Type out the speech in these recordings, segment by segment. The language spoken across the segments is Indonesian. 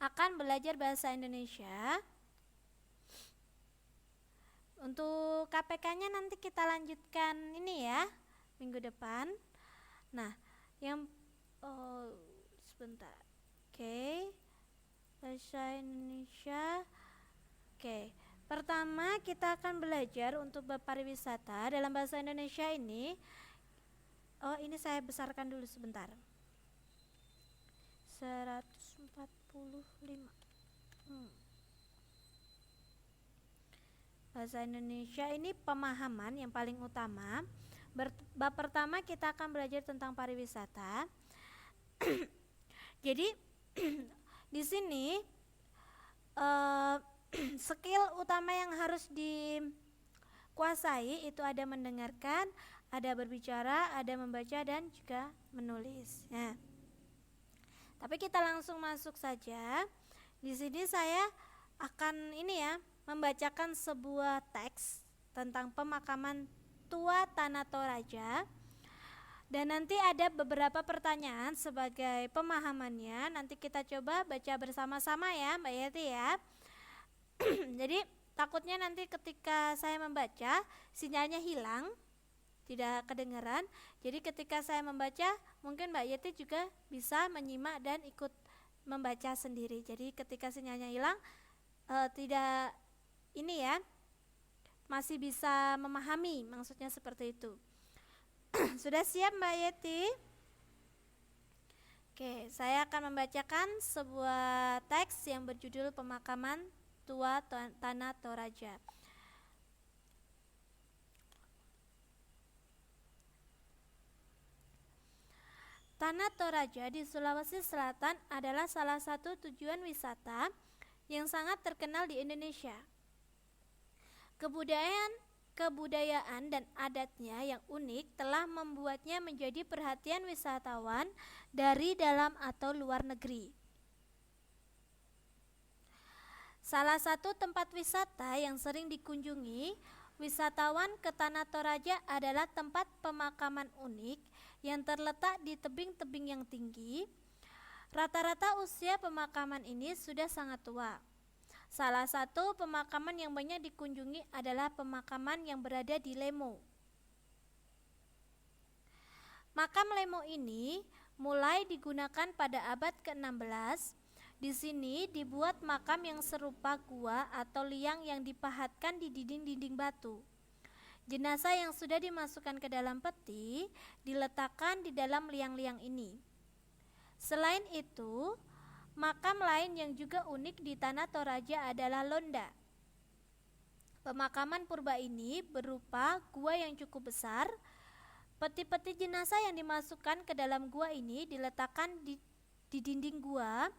akan belajar bahasa Indonesia. Untuk KPK-nya nanti kita lanjutkan ini ya, minggu depan. Nah, yang sebentar. Oke. Bahasa Indonesia. Oke. Pertama kita akan belajar untuk bab pariwisata. Dalam bahasa Indonesia ini, ini saya besarkan dulu sebentar. 145. Bahasa Indonesia ini pemahaman yang paling utama. Bab pertama kita akan belajar tentang pariwisata. Jadi di sini skill utama yang harus dikuasai itu ada mendengarkan, ada berbicara, ada membaca, dan juga menulis. Nah, tapi kita langsung masuk saja. Di sini saya akan membacakan sebuah teks tentang pemakaman Tua Tanah Toraja, dan nanti ada beberapa pertanyaan sebagai pemahamannya. Nanti kita coba baca bersama-sama ya Mbak Yati ya. Jadi takutnya nanti ketika saya membaca sinyalnya hilang, tidak kedengaran. Jadi ketika saya membaca mungkin Mbak Yati juga bisa menyimak dan ikut membaca sendiri. Jadi ketika sinyalnya hilang tidak masih bisa memahami, maksudnya seperti itu. Sudah siap Mbak Yeti? Oke, saya akan membacakan sebuah teks yang berjudul Pemakaman Tua Tanah Toraja. Tanah Toraja di Sulawesi Selatan adalah salah satu tujuan wisata yang sangat terkenal di Indonesia. Kebudayaan dan adatnya yang unik telah membuatnya menjadi perhatian wisatawan dari dalam atau luar negeri. Salah satu tempat wisata yang sering dikunjungi wisatawan ke Tanah Toraja adalah tempat pemakaman unik yang terletak di tebing-tebing yang tinggi. Rata-rata usia pemakaman ini sudah sangat tua. Salah satu pemakaman yang banyak dikunjungi adalah pemakaman yang berada di Lemo. Makam Lemo ini mulai digunakan pada abad ke-16. Di sini dibuat makam yang serupa gua atau liang yang dipahatkan di dinding-dinding batu. Jenazah yang sudah dimasukkan ke dalam peti diletakkan di dalam liang-liang ini. Selain itu, makam lain yang juga unik di Tanah Toraja adalah Londa. Pemakaman purba ini berupa gua yang cukup besar. Peti-peti jenazah yang dimasukkan ke dalam gua ini diletakkan di dinding gua,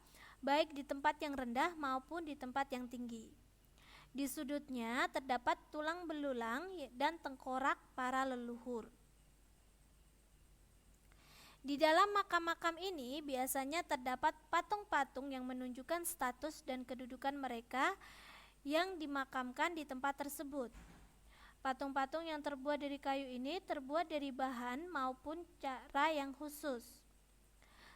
baik di tempat yang rendah maupun di tempat yang tinggi. Di sudutnya terdapat tulang belulang dan tengkorak para leluhur. Di dalam makam-makam ini biasanya terdapat patung-patung yang menunjukkan status dan kedudukan mereka yang dimakamkan di tempat tersebut. Patung-patung yang terbuat dari kayu ini terbuat dari bahan maupun cara yang khusus.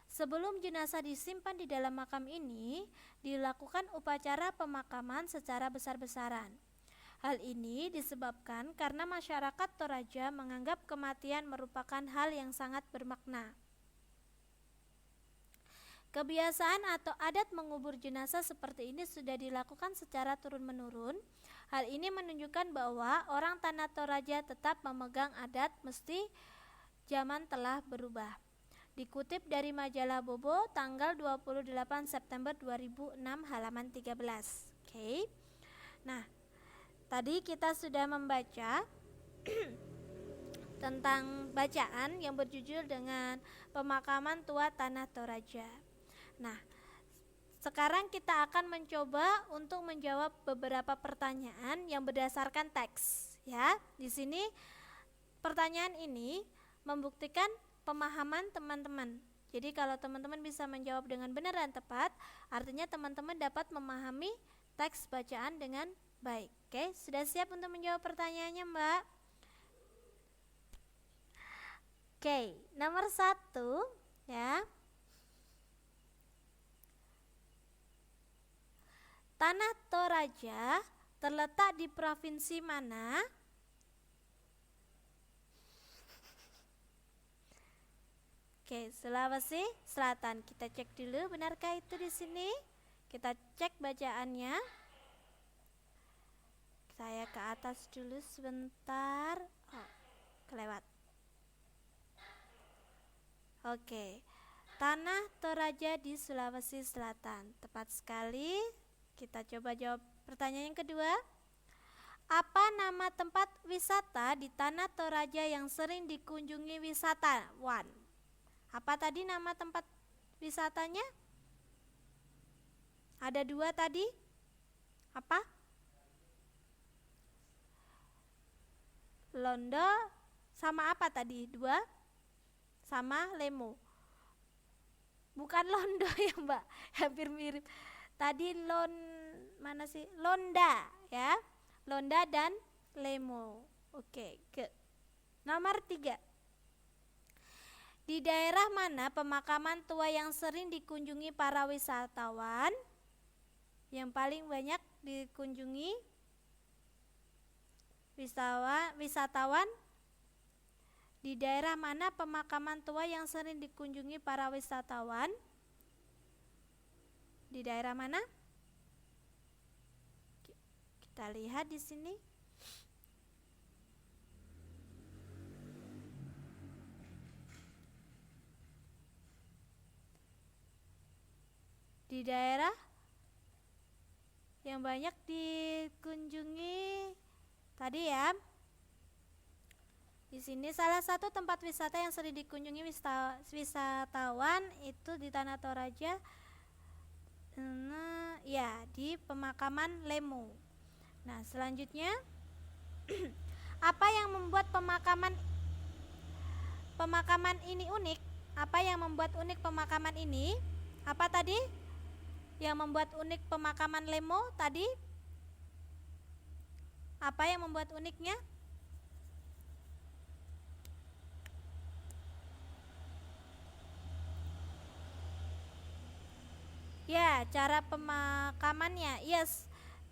Sebelum jenazah disimpan di dalam makam ini, dilakukan upacara pemakaman secara besar-besaran. Hal ini disebabkan karena masyarakat Toraja menganggap kematian merupakan hal yang sangat bermakna. Kebiasaan atau adat mengubur jenazah seperti ini sudah dilakukan secara turun-menurun. Hal ini menunjukkan bahwa orang Tanah Toraja tetap memegang adat meski zaman telah berubah. Dikutip dari majalah Bobo tanggal 28 September 2006 halaman 13. Oke. Nah, tadi kita sudah membaca tentang bacaan yang berjudul dengan Pemakaman Tua Tanah Toraja. Nah, sekarang kita akan mencoba untuk menjawab beberapa pertanyaan yang berdasarkan teks. Ya, di sini pertanyaan ini membuktikan pemahaman teman-teman. Jadi kalau teman-teman bisa menjawab dengan benar dan tepat, artinya teman-teman dapat memahami teks bacaan dengan baik. Oke, sudah siap untuk menjawab pertanyaannya, Mbak? Oke, nomor 1 ya. Tanah Toraja terletak di provinsi mana? Oke, Sulawesi Selatan. Kita cek dulu benarkah itu di sini? Kita cek bacaannya. Saya ke atas dulu sebentar. Oh, kelewat. Oke. Tanah Toraja di Sulawesi Selatan. Tepat sekali. Kita coba jawab pertanyaan yang kedua. Apa nama tempat wisata di Tanah Toraja yang sering dikunjungi wisatawan? Apa tadi nama tempat wisatanya? Ada dua tadi. Apa? Londo sama apa tadi? Dua? Sama Lemo. Bukan Londo ya Mbak, hampir mirip. Tadi mana sih? Londa ya. Londa dan Lemo. Oke, ke nomor 3. Di daerah mana pemakaman tua yang sering dikunjungi para wisatawan? Yang paling banyak dikunjungi wisatawan? Di daerah mana pemakaman tua yang sering dikunjungi para wisatawan? Di daerah mana? Kita lihat di sini. Di daerah yang banyak dikunjungi tadi ya. Di sini salah satu tempat wisata yang sering dikunjungi wisatawan itu di Tanah Toraja. Ya, di pemakaman Lemo. Nah, selanjutnya apa yang membuat pemakaman ini unik? Apa yang membuat unik pemakaman ini? Apa tadi? Yang membuat unik pemakaman Lemo tadi? Apa yang membuat uniknya? Ya, cara pemakamannya. Yes.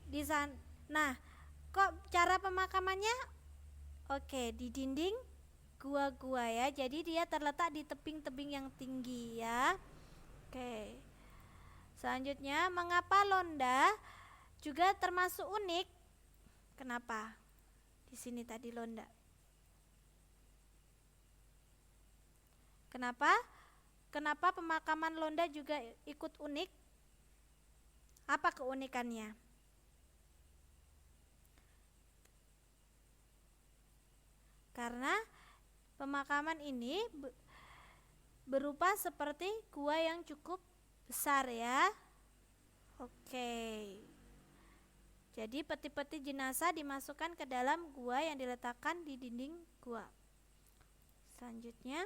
Di sana. Nah, kok cara pemakamannya? Oke, di dinding gua-gua ya. Jadi dia terletak di tebing-tebing yang tinggi ya. Oke. Selanjutnya, mengapa Londa juga termasuk unik? Kenapa? Di sini tadi Londa. Kenapa? Kenapa pemakaman Londa juga ikut unik? Apa keunikannya? Karena pemakaman ini berupa seperti gua yang cukup besar ya. Oke. Jadi peti-peti jenazah dimasukkan ke dalam gua yang diletakkan di dinding gua. Selanjutnya,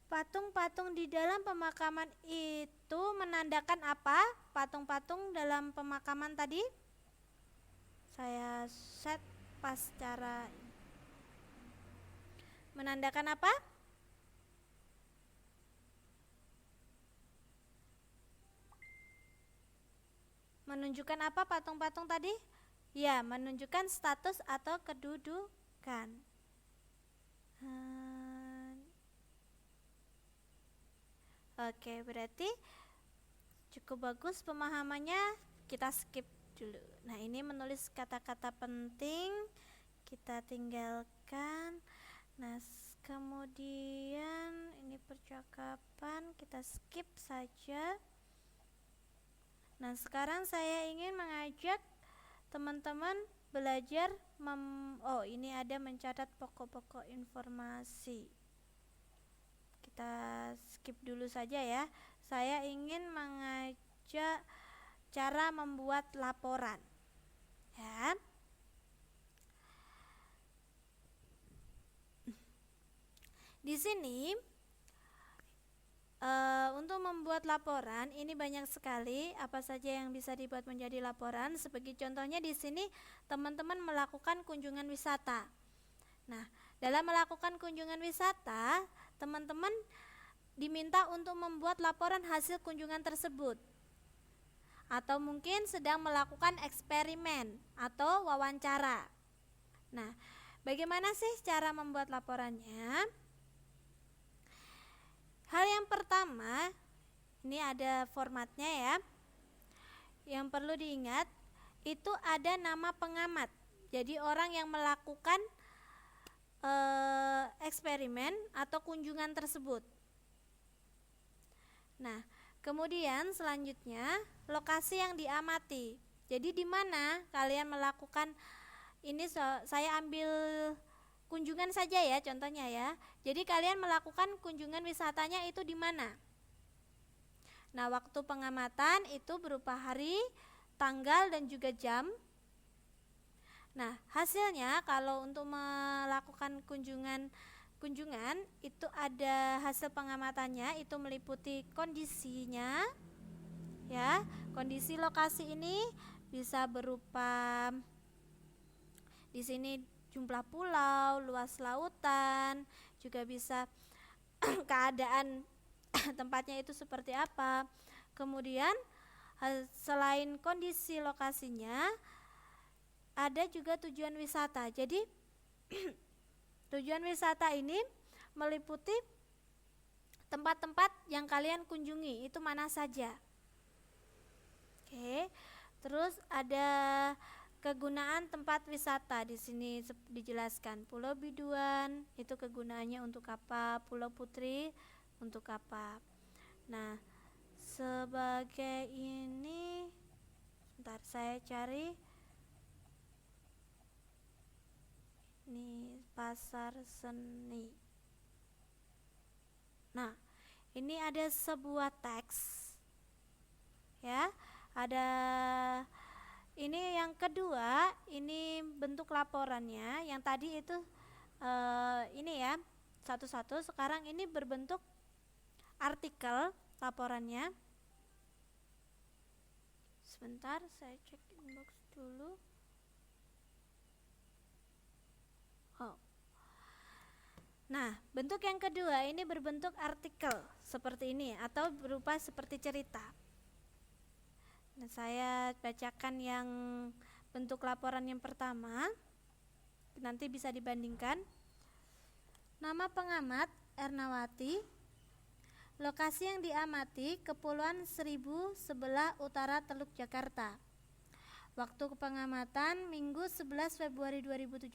patung-patung di dalam pemakaman itu menandakan apa? Patung-patung dalam pemakaman tadi saya set pas cara menandakan apa? Menunjukkan apa patung-patung tadi? Ya, menunjukkan status atau kedudukan. Oke, berarti cukup bagus pemahamannya. Kita skip dulu. Nah, ini menulis kata-kata penting kita tinggalkan. Nah, kemudian ini percakapan kita skip saja. Nah, sekarang saya ingin mengajak teman-teman belajar ini ada mencatat pokok-pokok informasi. Kita skip dulu saja ya. Saya ingin mengajak cara membuat laporan. Ya. Di sini untuk membuat laporan ini banyak sekali apa saja yang bisa dibuat menjadi laporan. Sebagai contohnya di sini teman-teman melakukan kunjungan wisata. Nah, dalam melakukan kunjungan wisata, teman-teman diminta untuk membuat laporan hasil kunjungan tersebut. atau mungkin sedang melakukan eksperimen atau wawancara. Nah, bagaimana sih cara membuat laporannya? Hal yang pertama, ini ada formatnya ya. Yang perlu diingat, itu ada nama pengamat. Jadi orang yang melakukan eksperimen atau kunjungan tersebut. Nah, kemudian selanjutnya lokasi yang diamati. Jadi di mana kalian melakukan ini, saya ambil kunjungan saja ya contohnya ya. Jadi kalian melakukan kunjungan wisatanya itu di mana? Nah, waktu pengamatan itu berupa hari, tanggal, dan juga jam. Nah, hasilnya kalau untuk melakukan kunjungan itu ada hasil pengamatannya, itu meliputi kondisinya ya. Kondisi lokasi ini bisa berupa di sini jumlah pulau, luas lautan, juga bisa keadaan tempatnya itu seperti apa. Kemudian selain kondisi lokasinya, ada juga tujuan wisata. Jadi tujuan wisata ini meliputi tempat-tempat yang kalian kunjungi itu mana saja. Oke. Terus ada kegunaan tempat wisata, di sini dijelaskan. Pulau Biduan itu kegunaannya untuk apa? Pulau Putri untuk apa? Nah, sebagai ini, sebentar saya cari. Ini pasar seni. Nah, ini ada sebuah teks ya. Ada ini yang kedua, ini bentuk laporannya. Yang tadi itu ini ya satu-satu. Sekarang ini berbentuk artikel laporannya. Sebentar, saya cek inbox dulu. Nah, bentuk yang kedua ini berbentuk artikel seperti ini atau berupa seperti cerita. Nah, saya bacakan yang bentuk laporan yang pertama, nanti bisa dibandingkan. Nama pengamat Ernawati. Lokasi yang diamati Kepulauan Seribu sebelah utara Teluk Jakarta. Waktu pengamatan Minggu 11 Februari 2017.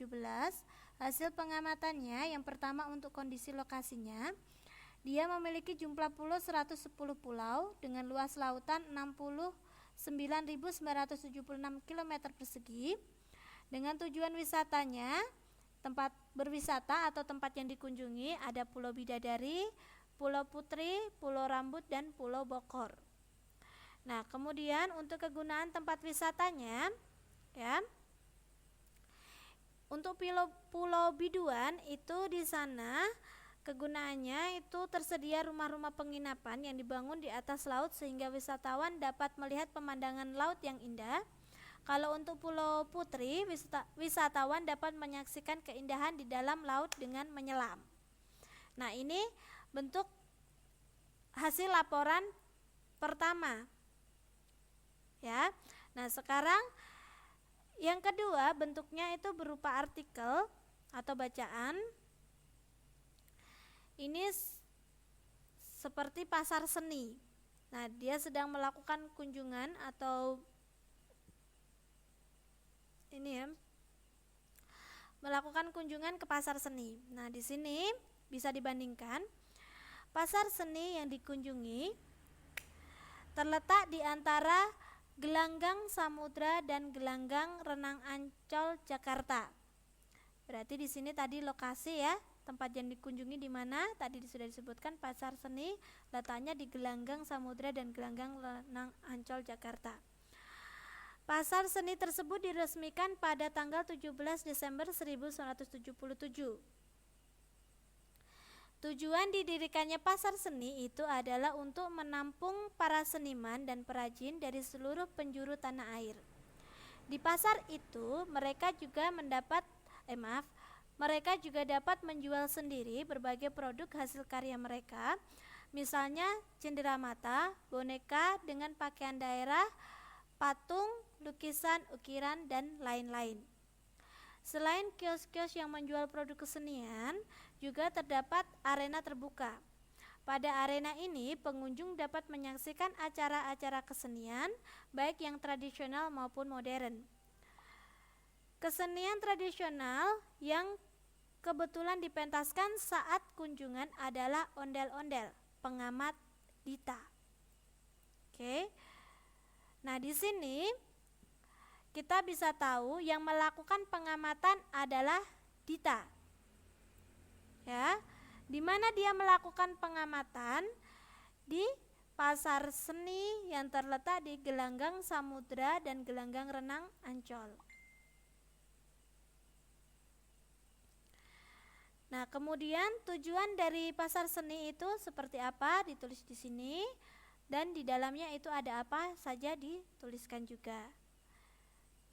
Hasil pengamatannya yang pertama untuk kondisi lokasinya, dia memiliki jumlah pulau 110 pulau dengan luas lautan 69.976 km persegi. Dengan tujuan wisatanya, tempat berwisata atau tempat yang dikunjungi ada Pulau Bidadari, Pulau Putri, Pulau Rambut, dan Pulau Bokor. Nah, kemudian untuk kegunaan tempat wisatanya ya, untuk Pulau Biduan itu di sana kegunaannya itu tersedia rumah-rumah penginapan yang dibangun di atas laut sehingga wisatawan dapat melihat pemandangan laut yang indah. Kalau untuk Pulau Putri, wisatawan dapat menyaksikan keindahan di dalam laut dengan menyelam. Nah, ini bentuk hasil laporan pertama. Ya. Nah, sekarang yang kedua bentuknya itu berupa artikel atau bacaan. Ini seperti pasar seni. Nah, dia sedang melakukan kunjungan atau ini ya, melakukan kunjungan ke pasar seni. Nah, di sini bisa dibandingkan. Pasar seni yang dikunjungi terletak di antara Gelanggang Samudra dan Gelanggang Renang Ancol Jakarta. Berarti di sini tadi lokasi ya, tempat yang dikunjungi di mana? Tadi sudah disebutkan pasar seni, letaknya di Gelanggang Samudra dan Gelanggang Renang Ancol Jakarta. Pasar seni tersebut diresmikan pada tanggal 17 Desember 1977. Tujuan didirikannya pasar seni itu adalah untuk menampung para seniman dan perajin dari seluruh penjuru tanah air. Di pasar itu mereka juga dapat menjual sendiri berbagai produk hasil karya mereka, misalnya cenderamata, boneka dengan pakaian daerah, patung, lukisan, ukiran, dan lain-lain. Selain kios-kios yang menjual produk kesenian, juga terdapat arena terbuka. Pada arena ini, pengunjung dapat menyaksikan acara-acara kesenian, baik yang tradisional maupun modern. Kesenian tradisional yang kebetulan dipentaskan saat kunjungan adalah ondel-ondel, pengamat Dita. Oke. Nah, di sini kita bisa tahu yang melakukan pengamatan adalah Dita. Ya, di mana dia melakukan pengamatan? Di pasar seni yang terletak di Gelanggang Samudra dan Gelanggang Renang Ancol. Nah, kemudian tujuan dari pasar seni itu seperti apa ditulis di sini, dan di dalamnya itu ada apa saja dituliskan juga.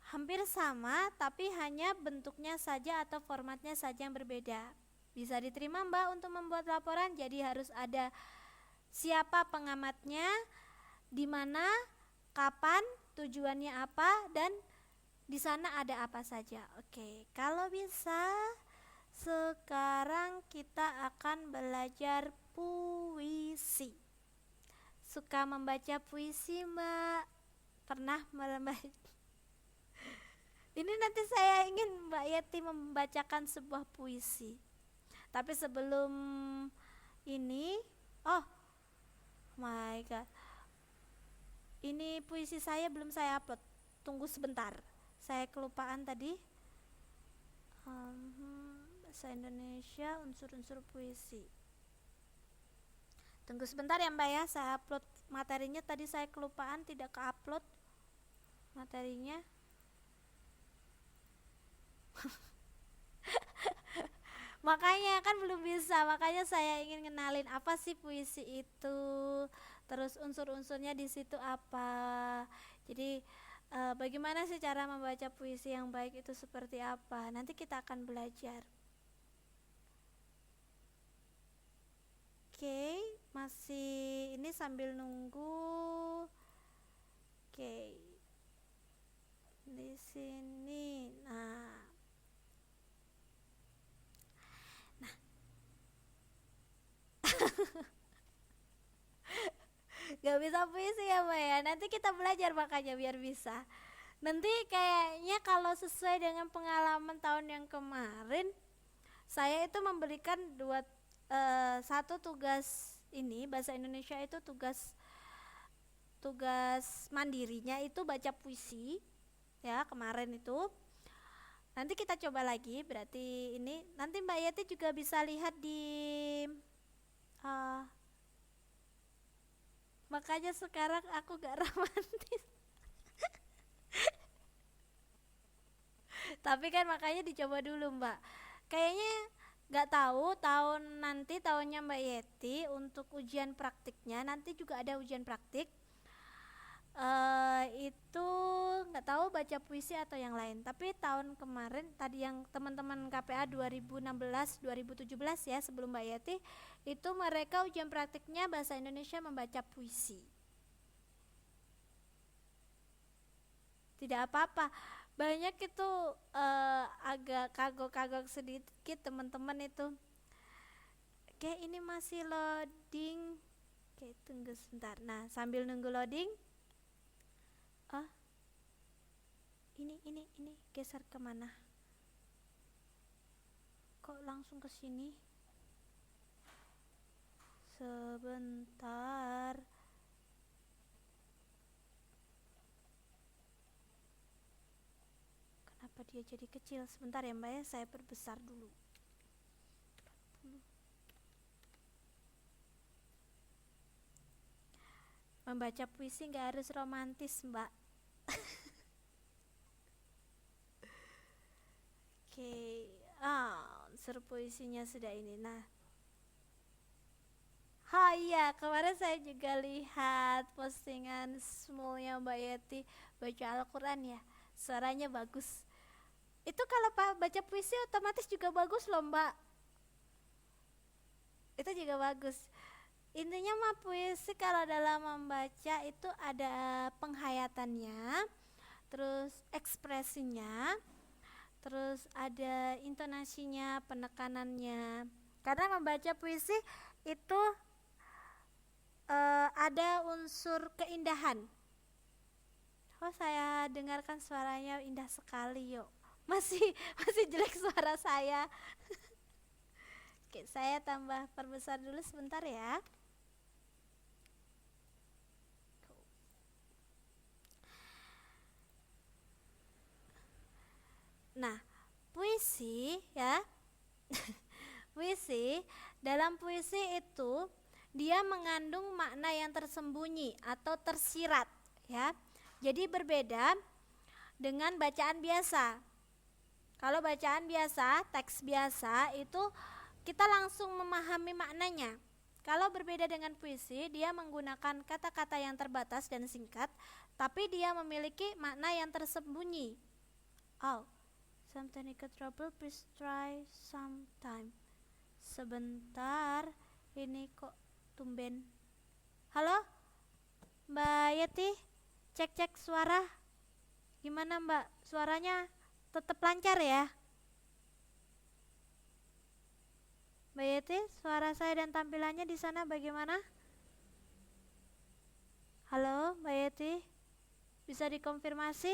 Hampir sama, tapi hanya bentuknya saja atau formatnya saja yang berbeda. Bisa diterima Mbak untuk membuat laporan, jadi harus ada siapa pengamatnya, di mana, kapan, tujuannya apa, dan di sana ada apa saja. Oke, kalau bisa sekarang kita akan belajar puisi. Suka membaca puisi Mbak? Pernah membaca? Ini nanti saya ingin Mbak Yeti membacakan sebuah puisi. Tapi sebelum ini, oh my god, ini puisi saya belum saya upload. Tunggu sebentar, saya kelupaan tadi. Bahasa Indonesia, unsur-unsur puisi. Tunggu sebentar ya Mbak ya, saya upload materinya. Tadi saya kelupaan, tidak ke-upload materinya. Makanya kan belum bisa, makanya saya ingin kenalin apa sih puisi itu, terus unsur-unsurnya di situ apa. Jadi bagaimana sih cara membaca puisi yang baik itu seperti apa, nanti kita akan belajar. Oke, masih ini sambil nunggu. Oke, di sini. Nah, gak bisa puisi ya Mbak ya, nanti kita belajar makanya biar bisa. Nanti kayaknya kalau sesuai dengan pengalaman tahun yang kemarin, saya itu memberikan satu tugas ini bahasa Indonesia itu tugas mandirinya itu baca puisi ya kemarin itu. Nanti kita coba lagi, berarti ini nanti Mbak Yeti juga bisa lihat di makanya sekarang aku gak romantis. Tapi kan makanya dicoba dulu Mbak. Kayaknya gak tahu tahunnya Mbak Yeti untuk ujian praktiknya nanti juga ada ujian praktik. Itu nggak tahu baca puisi atau yang lain. Tapi tahun kemarin tadi yang teman-teman KPA 2016-2017 ya sebelum Mbak Yeti itu mereka ujian praktiknya bahasa Indonesia membaca puisi. Tidak apa-apa. Banyak itu agak kagok-kagok sedikit teman-teman itu. Oke, ini masih loading. Oke, tunggu sebentar. Nah, sambil nunggu loading. Ini geser kemana? Kok langsung ke sini? Sebentar. Kenapa dia jadi kecil? Sebentar ya Mbak ya, saya perbesar dulu. Membaca puisi gak harus romantis Mbak. Oke, unsur puisinya sudah ini. Nah, iya, kemarin saya juga lihat postingan smallnya Mbak Yeti baca Al-Quran ya, suaranya bagus. Itu kalau baca puisi otomatis juga bagus loh Mbak. Itu juga bagus. Intinya mah puisi kalau dalam membaca itu ada penghayatannya, terus ekspresinya, terus ada intonasinya, penekanannya. Karena membaca puisi itu ada unsur keindahan. Oh, saya dengarkan suaranya indah sekali, yuk. Masih masih jelek suara saya. Oke, saya tambah perbesar dulu sebentar ya. Nah, puisi ya. Puisi, dalam puisi itu dia mengandung makna yang tersembunyi atau tersirat ya. Jadi berbeda dengan bacaan biasa. Kalau bacaan biasa, teks biasa itu kita langsung memahami maknanya. Kalau berbeda dengan puisi, dia menggunakan kata-kata yang terbatas dan singkat, tapi dia memiliki makna yang tersembunyi. Oh, some technical trouble, please try sometime. Sebentar, ini kok tumben. Halo, Mbak Yeti, cek-cek suara. Gimana Mbak, suaranya tetap lancar ya? Mbak Yeti, suara saya dan tampilannya di sana bagaimana? Halo, Mbak Yeti, bisa dikonfirmasi?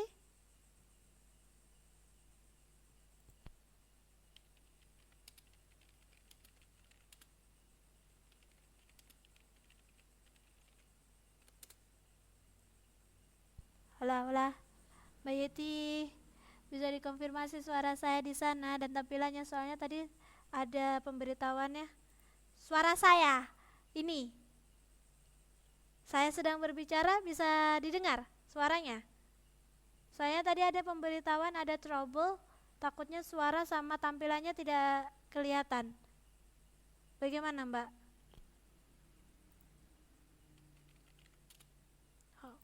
Halo, Mbak Yeti, bisa dikonfirmasi suara saya di sana dan tampilannya, soalnya tadi ada pemberitahuannya. Suara saya, ini, saya sedang berbicara, bisa didengar suaranya? Soalnya tadi ada pemberitahuan ada trouble, takutnya suara sama tampilannya tidak kelihatan. Bagaimana Mbak? Oh.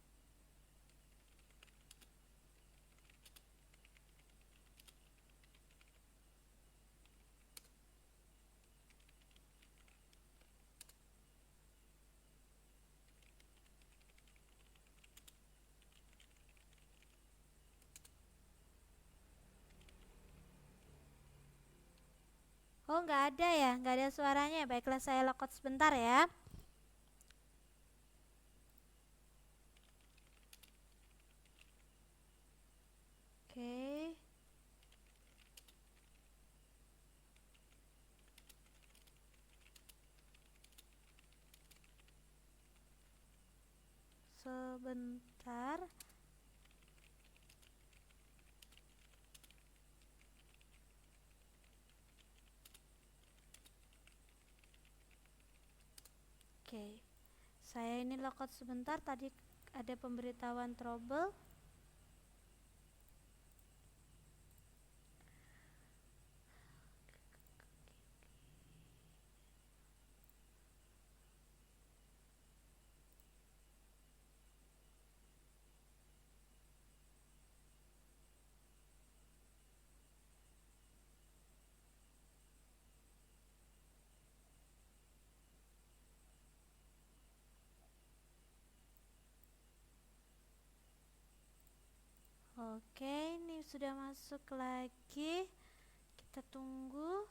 Oh, nggak ada ya, nggak ada suaranya. Baiklah, saya logout sebentar ya. Oke. Sebentar. Oke. Saya ini logout sebentar, tadi ada pemberitahuan trouble. Oke, ini sudah masuk lagi. Kita tunggu.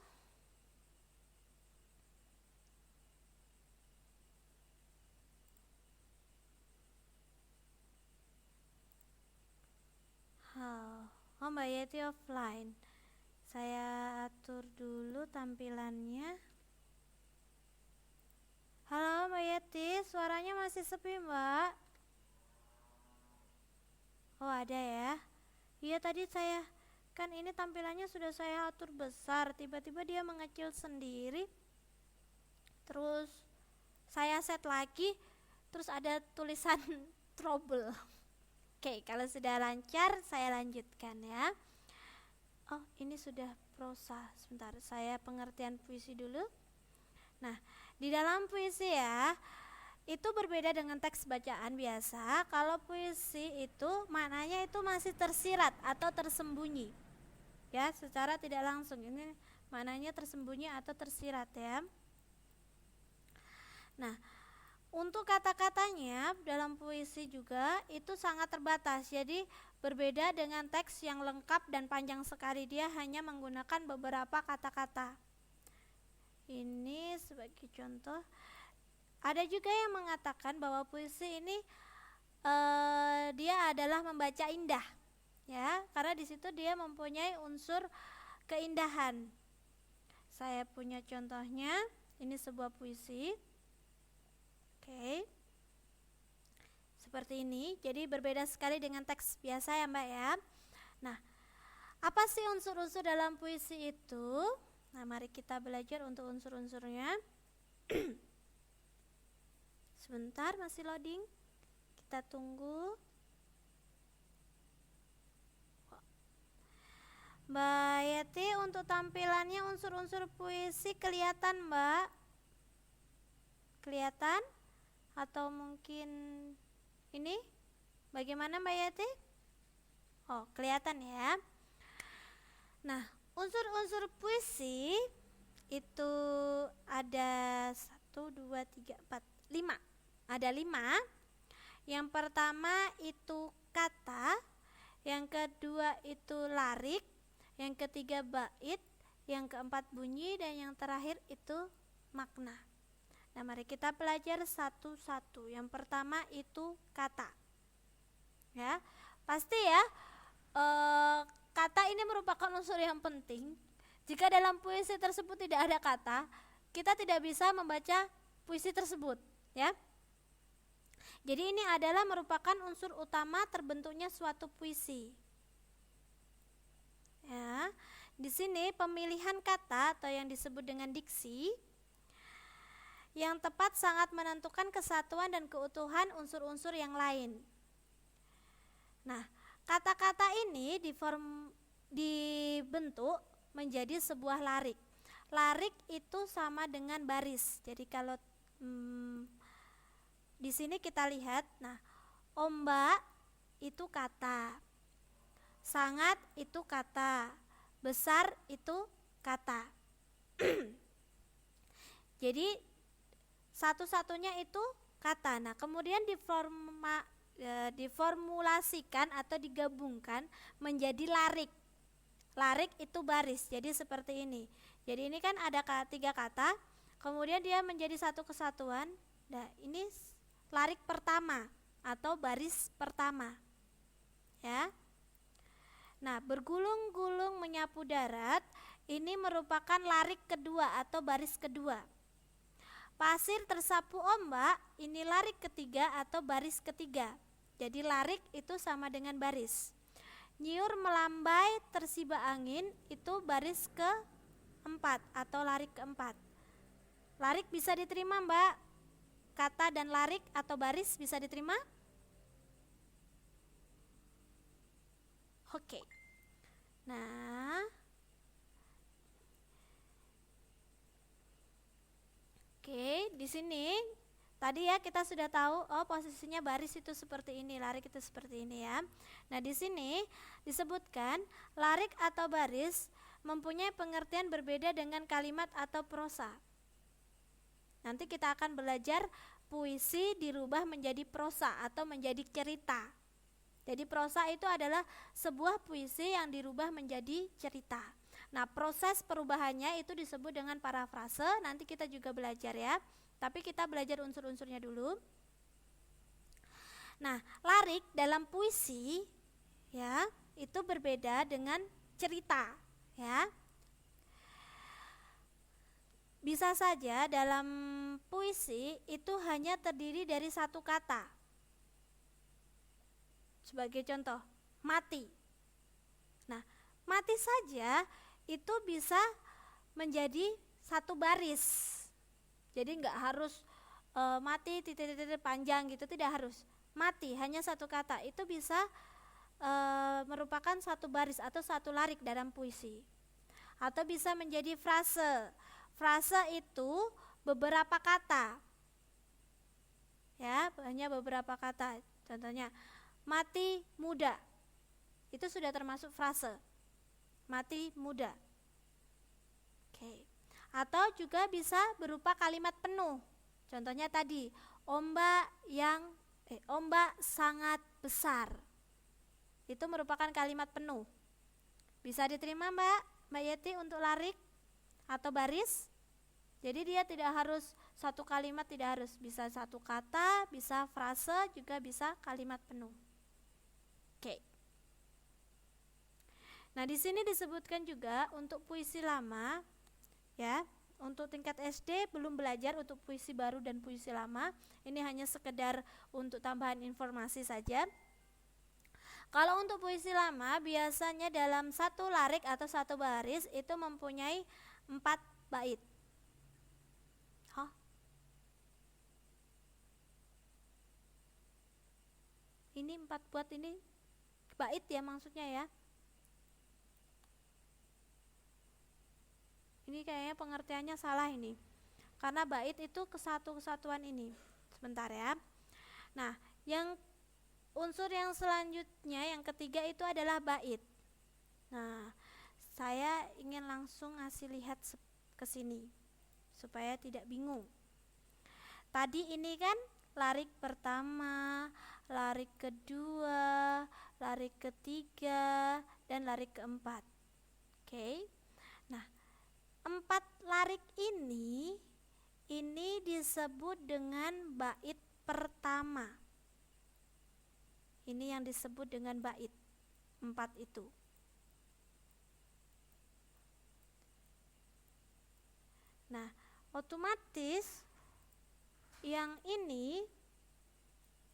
Oh, Mbak Yeti offline. Saya atur dulu tampilannya. Halo Mbak Yeti, suaranya masih sepi Mbak. Oh, ada ya. Iya, tadi saya kan ini tampilannya sudah saya atur besar, tiba-tiba dia mengecil sendiri. Terus saya set lagi, terus ada tulisan trouble. Oke, kalau sudah lancar saya lanjutkan ya. Oh, ini sudah prosa. Sebentar, saya pengertian puisi dulu. Nah, di dalam puisi ya, itu berbeda dengan teks bacaan biasa. Kalau puisi itu maknanya itu masih tersirat atau tersembunyi. Ya, secara tidak langsung. Ini maknanya tersembunyi atau tersirat ya. Nah, Untuk kata-katanya dalam puisi juga itu sangat terbatas. Jadi berbeda dengan teks yang lengkap dan panjang sekali, dia hanya menggunakan beberapa kata-kata. Ini sebagai contoh. Ada juga yang mengatakan bahwa puisi ini dia adalah membaca indah, ya, karena di situ dia mempunyai unsur keindahan. Saya punya contohnya. Ini sebuah puisi. Oke. Seperti ini. Jadi berbeda sekali dengan teks biasa ya Mbak ya. Nah, apa sih unsur-unsur dalam puisi itu? Nah, mari kita belajar untuk unsur-unsurnya. Sebentar, masih loading. Kita tunggu. Mbak Yeti, untuk tampilannya unsur-unsur puisi kelihatan Mbak? Kelihatan? Atau mungkin ini? Bagaimana Mbak Yeti? Oh, kelihatan ya. Nah, unsur-unsur puisi itu ada 1, 2, 3, 4, 5. Ada 5. Yang pertama itu kata, yang kedua itu larik, yang ketiga bait, yang keempat bunyi, dan yang terakhir itu makna. Nah, mari kita belajar satu-satu. Yang pertama itu kata. Ya, pasti ya, kata ini merupakan unsur yang penting. Jika dalam puisi tersebut tidak ada kata, kita tidak bisa membaca puisi tersebut, ya. Jadi ini adalah merupakan unsur utama terbentuknya suatu puisi. Ya, di sini pemilihan kata atau yang disebut dengan diksi yang tepat sangat menentukan kesatuan dan keutuhan unsur-unsur yang lain. Nah, kata-kata ini dibentuk menjadi sebuah larik. Larik itu sama dengan baris. Jadi kalau di sini kita lihat, nah, ombak itu kata, sangat itu kata, besar itu kata. Jadi satu-satunya itu kata. Nah, kemudian diformulasikan atau digabungkan menjadi larik. Larik itu baris. Jadi seperti ini. Jadi ini kan ada 3 kata, kemudian dia menjadi satu kesatuan. Nah, ini larik pertama atau baris pertama. Ya. Nah, bergulung-gulung menyapu darat ini merupakan larik kedua atau baris kedua. Pasir tersapu ombak ini larik ketiga atau baris ketiga. Jadi larik itu sama dengan baris. Nyiur melambai tersiba angin itu baris keempat atau larik keempat. Larik bisa diterima Mbak? Kata dan larik atau baris bisa diterima? Oke. Nah, di sini tadi ya kita sudah tahu, oh posisinya baris itu seperti ini, larik itu seperti ini ya. Nah, di sini disebutkan larik atau baris mempunyai pengertian berbeda dengan kalimat atau prosa. Nanti kita akan belajar puisi dirubah menjadi prosa atau menjadi cerita. Jadi prosa itu adalah sebuah puisi yang dirubah menjadi cerita. Nah, proses perubahannya itu disebut dengan parafrase. Nanti kita juga belajar ya. Tapi kita belajar unsur-unsurnya dulu. Nah, larik dalam puisi ya, itu berbeda dengan cerita ya. Bisa saja dalam puisi itu hanya terdiri dari satu kata. Sebagai contoh, mati. Nah, mati saja itu bisa menjadi satu baris. Jadi enggak harus mati titik-titik panjang gitu, tidak harus. Mati hanya satu kata itu bisa merupakan satu baris atau satu larik dalam puisi. Atau bisa menjadi frase. Frase itu beberapa kata. Ya, hanya beberapa kata. Contohnya, mati muda. Itu sudah termasuk frase. Mati muda. Oke. Atau juga bisa berupa kalimat penuh. Contohnya tadi, ombak sangat besar. Itu merupakan kalimat penuh. Bisa diterima Mbak Yeti untuk larik atau baris? Jadi dia tidak harus satu kalimat, tidak harus, bisa satu kata, bisa frase, juga bisa kalimat penuh. Oke. Nah, di sini disebutkan juga untuk puisi lama, ya. Untuk tingkat SD belum belajar untuk puisi baru dan puisi lama. Ini hanya sekedar untuk tambahan informasi saja. Kalau untuk puisi lama biasanya dalam satu larik atau satu baris itu mempunyai 4 bait. Ini 4 buat ini bait ya maksudnya ya. Ini kayaknya pengertiannya salah ini. Karena bait itu kesatuan ini. Sebentar ya. Nah, unsur yang selanjutnya yang ketiga itu adalah bait. Nah, saya ingin langsung ngasih lihat ke sini supaya tidak bingung. Tadi ini kan larik pertama, larik kedua, larik ketiga, dan larik keempat. Oke. Nah, 4 larik ini disebut dengan bait pertama. Ini yang disebut dengan bait 4 itu. Nah, otomatis yang ini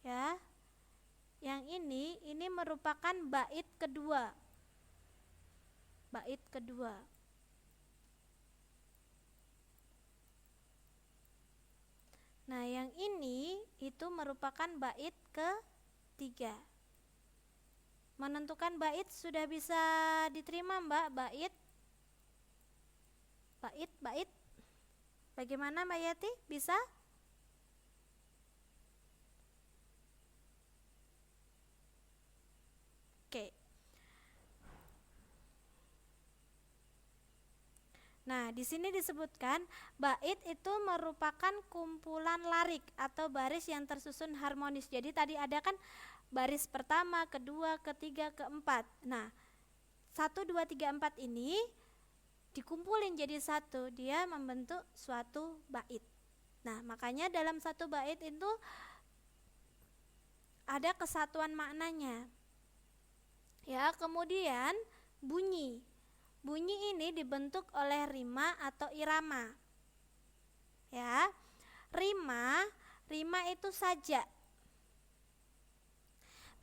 ya, yang ini merupakan bait kedua. Bait kedua. Nah, yang ini itu merupakan bait ketiga. Menentukan bait sudah bisa diterima Mbak? Bait. Bagaimana Mbak Yati? Bisa? Oke. Nah, di sini disebutkan bait itu merupakan kumpulan larik atau baris yang tersusun harmonis. Jadi tadi ada kan baris pertama, kedua, ketiga, keempat. Nah, 1, 2, 3, 4 ini dikumpulin jadi satu, dia membentuk suatu bait. Nah, makanya dalam satu bait itu ada kesatuan maknanya. Ya, kemudian bunyi. Bunyi ini dibentuk oleh rima atau irama. Ya. Rima itu sajak.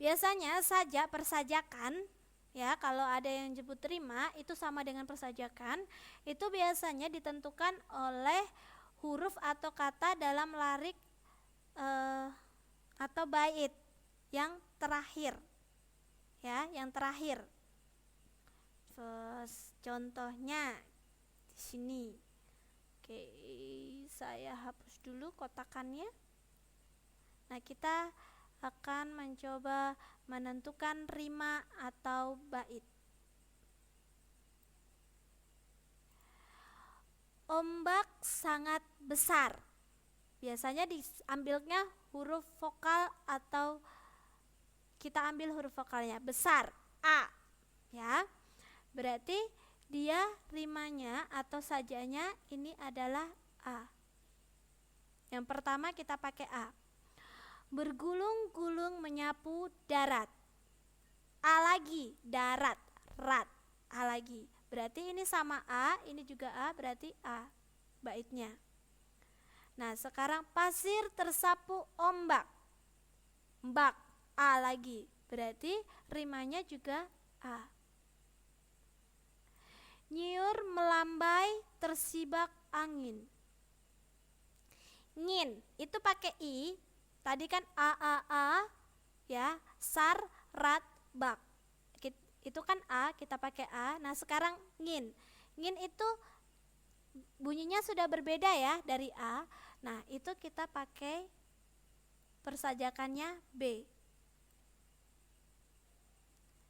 Biasanya sajak persajakan, ya, kalau ada yang nyebut rima itu sama dengan persajakan, itu biasanya ditentukan oleh huruf atau kata dalam larik atau bait yang terakhir. Ya, yang terakhir. Terus contohnya di sini. Oke, saya hapus dulu kotakannya. Nah, kita akan mencoba menentukan rima atau bait. Ombak sangat besar. Biasanya diambilnya huruf vokal atau kita ambil huruf vokalnya. Besar, A. Ya. Berarti dia rimanya atau sajanya ini adalah A. Yang pertama kita pakai A. Bergulung-gulung menyapu darat. A lagi, darat, rat. A lagi. Berarti ini sama A, ini juga A, berarti A baitnya. Nah, sekarang pasir tersapu ombak. Mbak, A lagi. Berarti rimanya juga A. Nyiur melambai tersibak angin. Ngin itu pakai I. Tadi kan A ya, sar rat bak. Itu kan A, kita pakai A. Nah, sekarang ngin. Ngin itu bunyinya sudah berbeda ya dari A. Nah, itu kita pakai persajakannya B.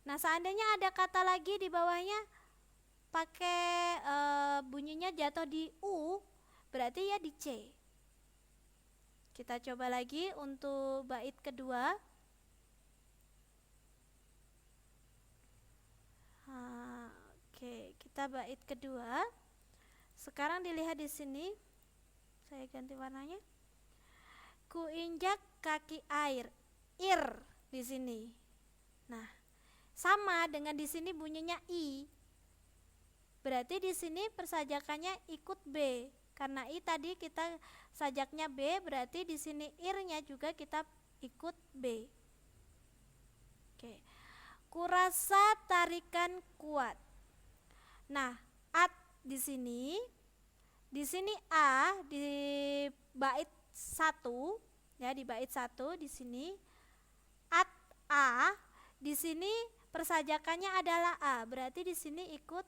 Nah, seandainya ada kata lagi di bawahnya pakai bunyinya jatuh di U, berarti ya di C. Kita coba lagi untuk bait kedua. Oke, kita bait kedua. Sekarang dilihat di sini. Saya ganti warnanya. Ku injak kaki air, ir di sini. Nah, sama dengan di sini bunyinya i. Berarti di sini persajakannya ikut B. Karena i tadi kita sajaknya B, berarti di sini irnya juga kita ikut B. Oke. Kurasa tarikan kuat. Nah, at di sini a di bait 1 ya, di bait 1 di sini at a, di sini persajakannya adalah a, berarti di sini ikut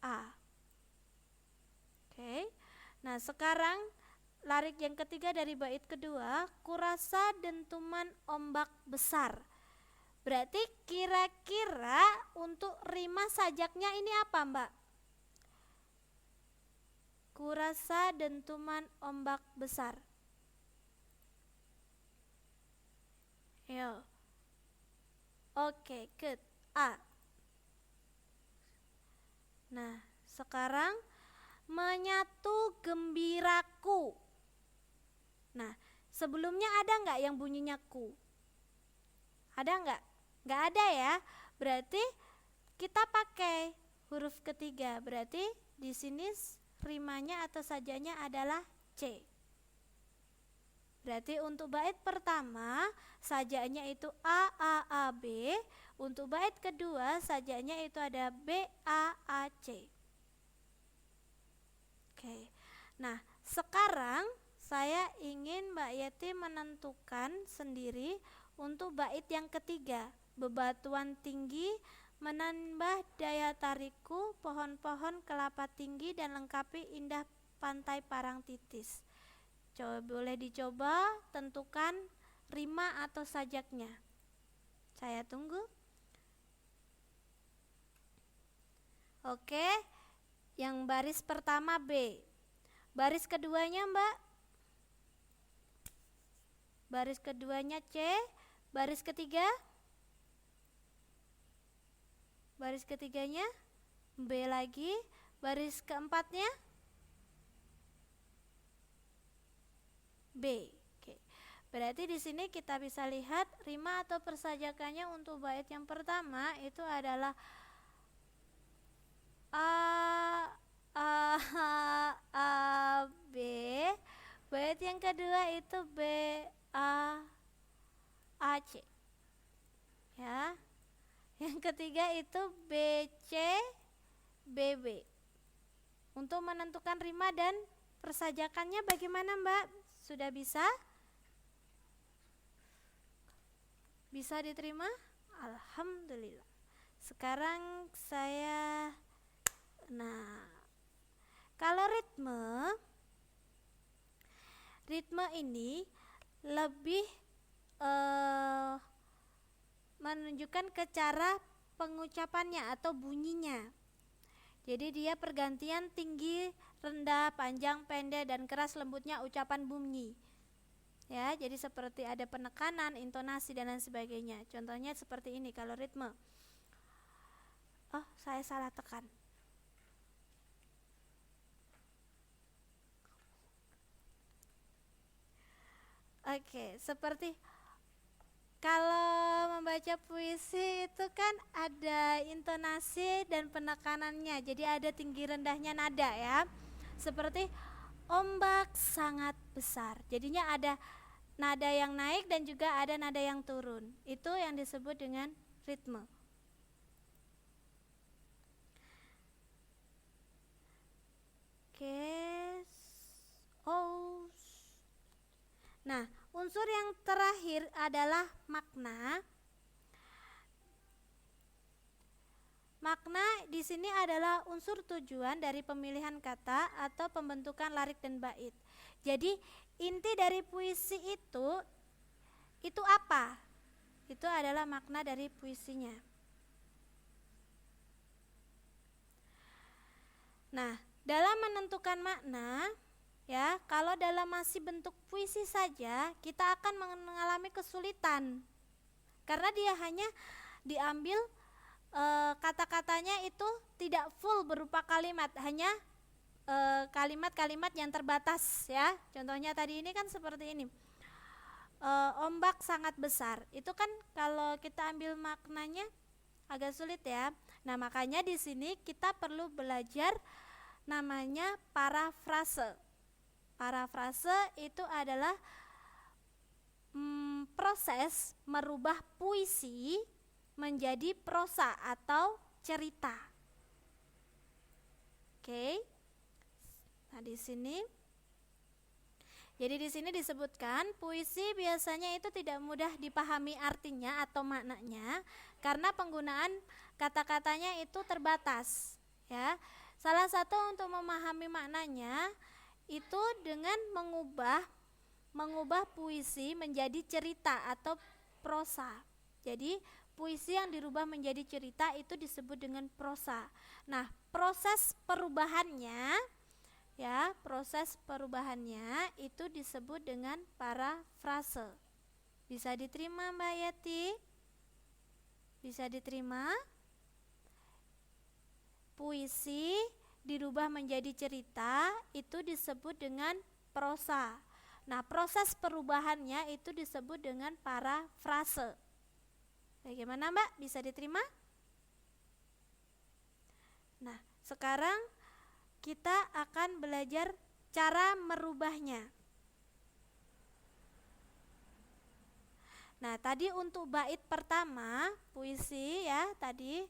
a. Oke. Nah, sekarang larik yang ketiga dari bait kedua, kurasa dentuman ombak besar. Berarti kira-kira untuk rima sajaknya ini apa, Mbak? Kurasa dentuman ombak besar. Yo. Oke, good. A. Nah, sekarang menyatu gembiraku. Nah, sebelumnya ada nggak yang bunyinya ku? Ada nggak? Nggak ada ya. Berarti kita pakai huruf ketiga. Berarti di sini rimanya atau sajanya adalah C. Berarti untuk bait pertama sajanya itu A A A B. Untuk bait kedua sajanya itu ada B A A C. Oke. Nah, sekarang saya ingin Mbak Yeti menentukan sendiri untuk bait yang ketiga. Bebatuan tinggi menambah daya tarikku, pohon-pohon kelapa tinggi dan lengkapi indah pantai Parangtitis. Boleh dicoba tentukan rima atau sajaknya. Saya tunggu. Oke, yang baris pertama B. Baris keduanya Mbak? Baris keduanya C. Baris ketiga? Baris ketiganya B lagi. Baris keempatnya B. Oke. Berarti di sini kita bisa lihat rima atau persajakannya untuk bait yang pertama itu adalah A B. Bait yang kedua itu B A C. Ya. Yang ketiga itu B C B B. Untuk menentukan rima dan persajakannya bagaimana, Mbak? Sudah bisa? Bisa diterima? Alhamdulillah. Sekarang saya kalau ritme ini lebih menunjukkan ke cara pengucapannya atau bunyinya. Jadi dia pergantian tinggi, rendah, panjang, pendek, dan keras lembutnya ucapan bunyi. Ya, jadi seperti ada penekanan, intonasi dan lain sebagainya. Contohnya seperti ini kalau ritme. Oh, saya salah tekan. Oke, seperti kalau membaca puisi itu kan ada intonasi dan penekanannya. Jadi ada tinggi rendahnya nada ya. Seperti ombak sangat besar. Jadinya ada nada yang naik dan juga ada nada yang turun. Itu yang disebut dengan ritme. Oke. Nah, unsur yang terakhir adalah makna. Makna di sini adalah unsur tujuan dari pemilihan kata atau pembentukan larik dan bait. Jadi inti dari puisi itu apa? Itu adalah makna dari puisinya. Nah, dalam menentukan makna, ya, kalau dalam masih bentuk puisi saja kita akan mengalami kesulitan karena dia hanya diambil kata-katanya itu tidak full berupa kalimat, hanya kalimat-kalimat yang terbatas ya. Contohnya tadi ini kan seperti ini, ombak sangat besar, itu kan kalau kita ambil maknanya agak sulit ya. Nah, makanya di sini kita perlu belajar namanya parafrase. Parafrase itu adalah proses merubah puisi menjadi prosa atau cerita. Oke. Nah, di sini jadi di sini disebutkan puisi biasanya itu tidak mudah dipahami artinya atau maknanya karena penggunaan kata-katanya itu terbatas ya. Salah satu untuk memahami maknanya itu dengan mengubah puisi menjadi cerita atau prosa. Jadi puisi yang dirubah menjadi cerita itu disebut dengan prosa. Nah, proses perubahannya itu disebut dengan parafrase. Bisa diterima Mbak Yati? Bisa diterima? Puisi dirubah menjadi cerita itu disebut dengan prosa. Nah, proses perubahannya itu disebut dengan parafrase. Bagaimana Mbak? Bisa diterima? Nah, sekarang kita akan belajar cara merubahnya. Nah, tadi untuk bait pertama puisi ya, tadi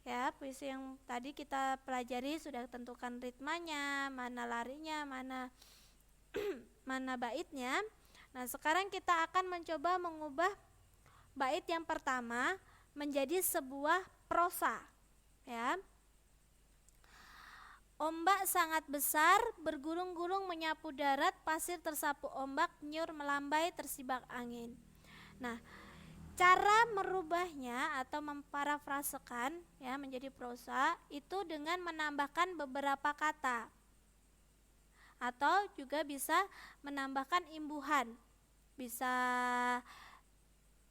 ya, puisi yang tadi kita pelajari sudah tentukan ritmanya, mana larinya, mana mana baitnya. Nah, sekarang kita akan mencoba mengubah bait yang pertama menjadi sebuah prosa ya. Ombak sangat besar, bergulung-gulung menyapu darat, pasir tersapu ombak, nyur melambai tersibak angin. Nah, cara merubahnya atau memparafrasekan ya menjadi prosa itu dengan menambahkan beberapa kata. Atau juga bisa menambahkan imbuhan. Bisa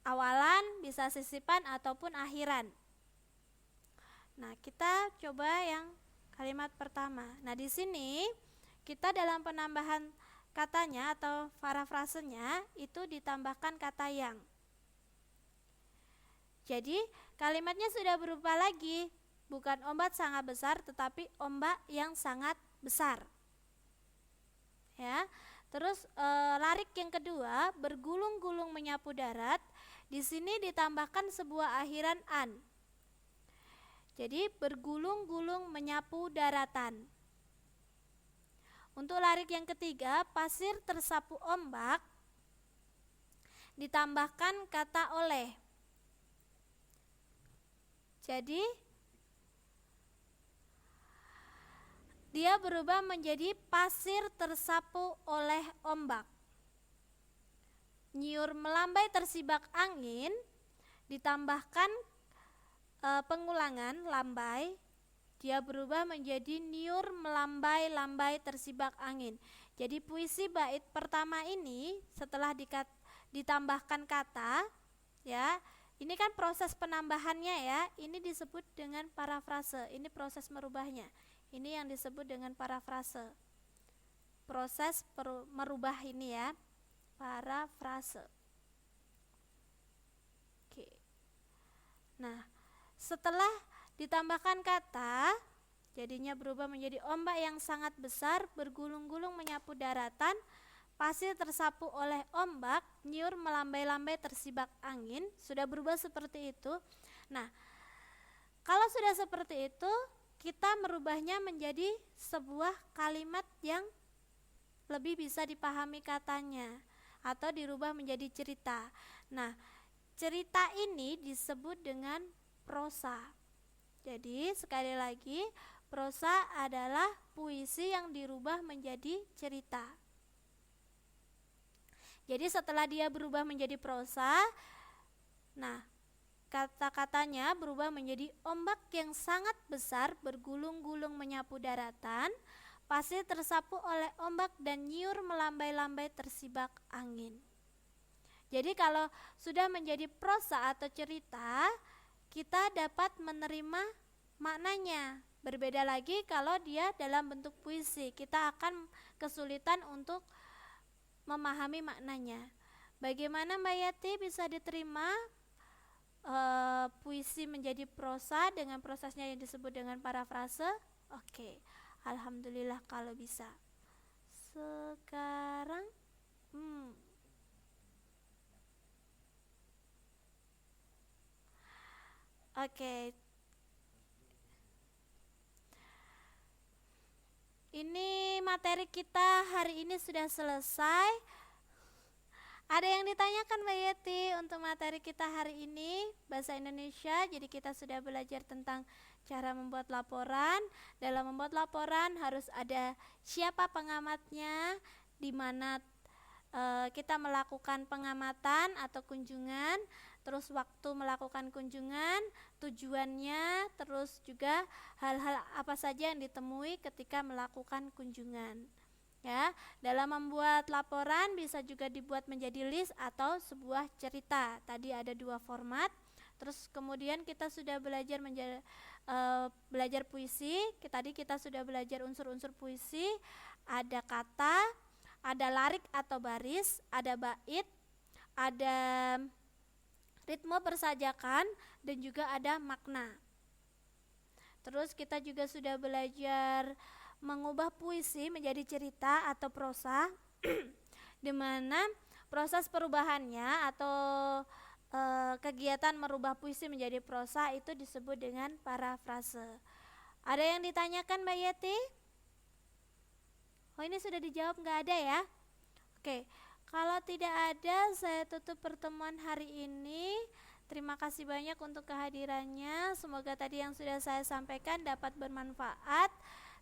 awalan, bisa sisipan ataupun akhiran. Nah, kita coba yang kalimat pertama. Nah, di sini kita dalam penambahan katanya atau parafrasenya itu ditambahkan kata yang. Jadi, kalimatnya sudah berubah lagi. Bukan ombak sangat besar, tetapi ombak yang sangat besar. Ya. Terus larik yang kedua, bergulung-gulung menyapu darat. Di sini ditambahkan sebuah akhiran an. Jadi bergulung-gulung menyapu daratan. Untuk larik yang ketiga, pasir tersapu ombak, ditambahkan kata oleh. Jadi dia berubah menjadi pasir tersapu oleh ombak. Nyiur melambai tersibak angin, ditambahkan pengulangan lambai, dia berubah menjadi niur melambai-lambai tersibak angin. Jadi puisi bait pertama ini setelah ditambahkan kata ya, ini kan proses penambahannya ya, ini disebut dengan parafrase. Ini proses merubahnya, ini yang disebut dengan parafrase. Proses merubah ini ya, parafrase. Oke. Nah, setelah ditambahkan kata, jadinya berubah menjadi ombak yang sangat besar, bergulung-gulung menyapu daratan, pasir tersapu oleh ombak, nyiur melambai-lambai tersibak angin. Sudah berubah seperti itu. Nah, kalau sudah seperti itu, kita merubahnya menjadi sebuah kalimat yang lebih bisa dipahami katanya, atau dirubah menjadi cerita. Nah, cerita ini disebut dengan prosa. Jadi sekali lagi, prosa adalah puisi yang dirubah menjadi cerita. Jadi setelah dia berubah menjadi prosa, nah kata-katanya berubah menjadi ombak yang sangat besar bergulung-gulung menyapu daratan, pasir tersapu oleh ombak dan nyiur melambai-lambai tersibak angin. Jadi kalau sudah menjadi prosa atau cerita, kita dapat menerima maknanya. Berbeda lagi kalau dia dalam bentuk puisi, kita akan kesulitan untuk memahami maknanya. Bagaimana Mbak Yati bisa diterima puisi menjadi prosa dengan prosesnya yang disebut dengan parafrase? Oke, alhamdulillah kalau bisa. Sekarang oke. Ini materi kita hari ini sudah selesai. Ada yang ditanyakan Mbak Yeti untuk materi kita hari ini bahasa Indonesia. Jadi kita sudah belajar tentang cara membuat laporan. Dalam membuat laporan harus ada siapa pengamatnya, di mana kita melakukan pengamatan atau kunjungan, terus waktu melakukan kunjungan, tujuannya, terus juga hal-hal apa saja yang ditemui ketika melakukan kunjungan. Ya, dalam membuat laporan bisa juga dibuat menjadi list atau sebuah cerita. Tadi ada 2 format. Terus kemudian kita sudah belajar belajar puisi. Tadi kita sudah belajar unsur-unsur puisi. Ada kata, ada larik atau baris, ada bait, ada ritme persajakan, dan juga ada makna. Terus kita juga sudah belajar mengubah puisi menjadi cerita atau prosa, di mana proses perubahannya atau kegiatan merubah puisi menjadi prosa itu disebut dengan parafrase. Ada yang ditanyakan Mbak Yeti? Oh, ini sudah dijawab, nggak ada ya? Oke, kalau tidak ada saya tutup pertemuan hari ini. Terima kasih banyak untuk kehadirannya. Semoga tadi yang sudah saya sampaikan dapat bermanfaat.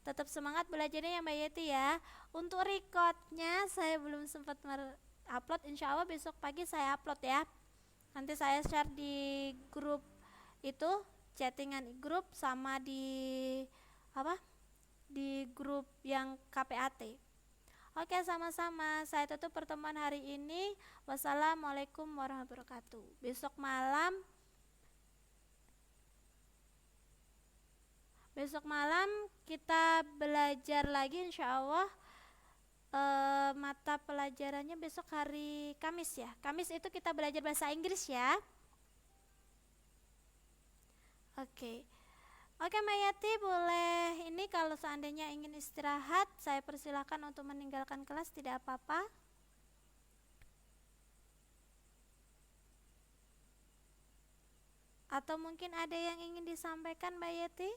Tetap semangat belajarnya ya Mbak Yeti ya. Untuk recordnya saya belum sempat upload, insya Allah besok pagi saya upload ya. Nanti saya share di grup itu, chattingan grup sama di di grup yang KPAT. Oke, sama-sama. Saya tutup pertemuan hari ini. Wassalamualaikum warahmatullahi wabarakatuh. Besok malam kita belajar lagi insya Allah. Mata pelajarannya besok hari Kamis ya. Kamis itu kita belajar bahasa Inggris ya. Oke, Mbak Yati, boleh ini kalau seandainya ingin istirahat, saya persilahkan untuk meninggalkan kelas, tidak apa-apa. Atau mungkin ada yang ingin disampaikan Mbak Yati?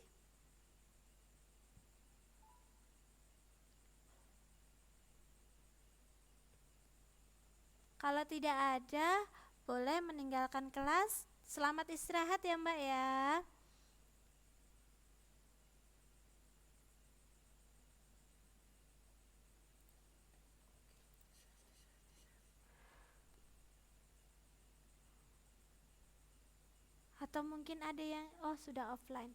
Kalau tidak ada, boleh meninggalkan kelas. Selamat istirahat ya Mbak ya. Atau mungkin ada yang sudah offline.